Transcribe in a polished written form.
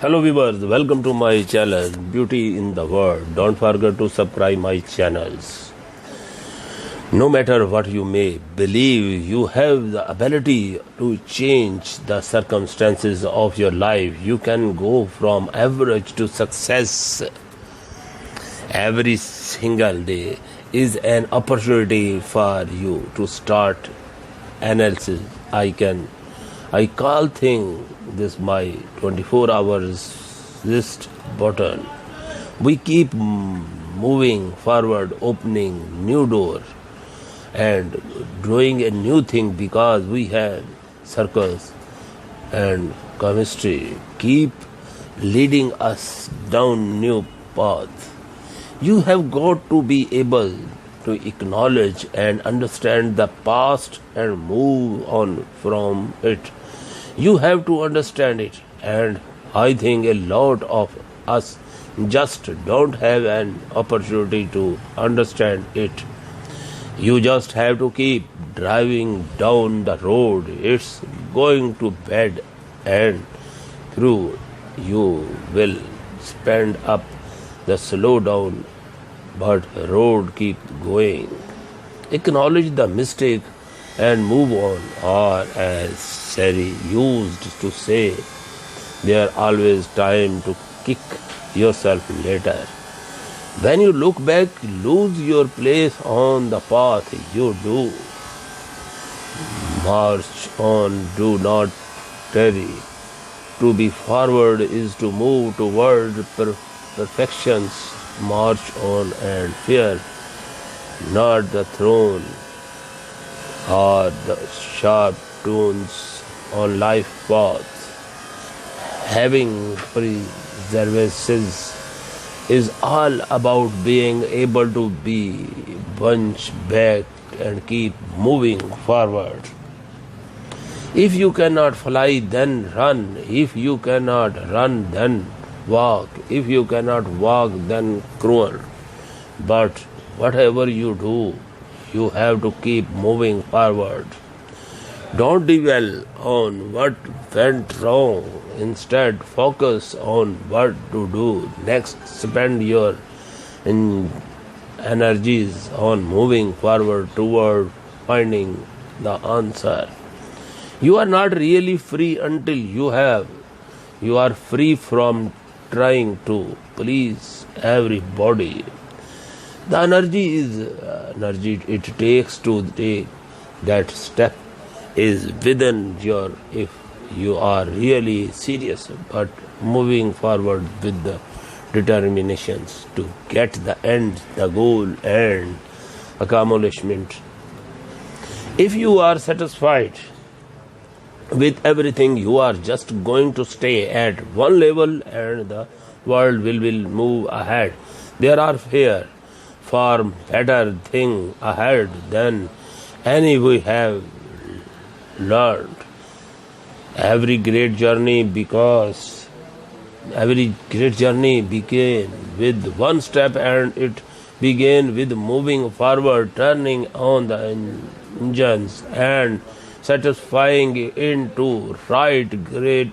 Hello viewers, welcome to my channel Beauty in the World. Don't forget to subscribe my channels. No matter what you may believe, you have the ability to change the circumstances of your life. You can go from average to success. Every single day is an opportunity for you to start analysis. I call thing this my 24 hours list button. We keep moving forward, opening new door and doing a new thing because we have circles and chemistry keep leading us down new paths. You have got to be able to acknowledge and understand the past and move on from it. You have to understand it, and I think a lot of us just don't have an opportunity to understand it. You just have to keep driving down the road. It's going to bed and through you will spend up the slow down, but road keep going. Acknowledge the mistake and move on, or as Sari used to say, there always time to kick yourself later. When you look back, lose your place on the path you do. March on, do not tarry. To be forward is to move toward perfections. March on and fear not the throne or the sharp tunes on life paths. Having preservations is all about being able to be bunch back and keep moving forward. If you cannot fly, then run. If you cannot run, then walk. If you cannot walk, then crawl. But whatever you do, you have to keep moving forward. Don't dwell on what went wrong. Instead, focus on what to do next. Spend your energies on moving forward toward finding the answer. You are not really free until you have. You are free from trying to please everybody. The energy it takes to take that step is within your, if you are really serious but moving forward with the determinations to get the end, the goal and accomplishment. If you are satisfied with everything, you are just going to stay at one level and the world will move ahead. There are here far better thing ahead than any we have learned. Every great journey began with one step, and it began with moving forward, turning on the engines and satisfying into right great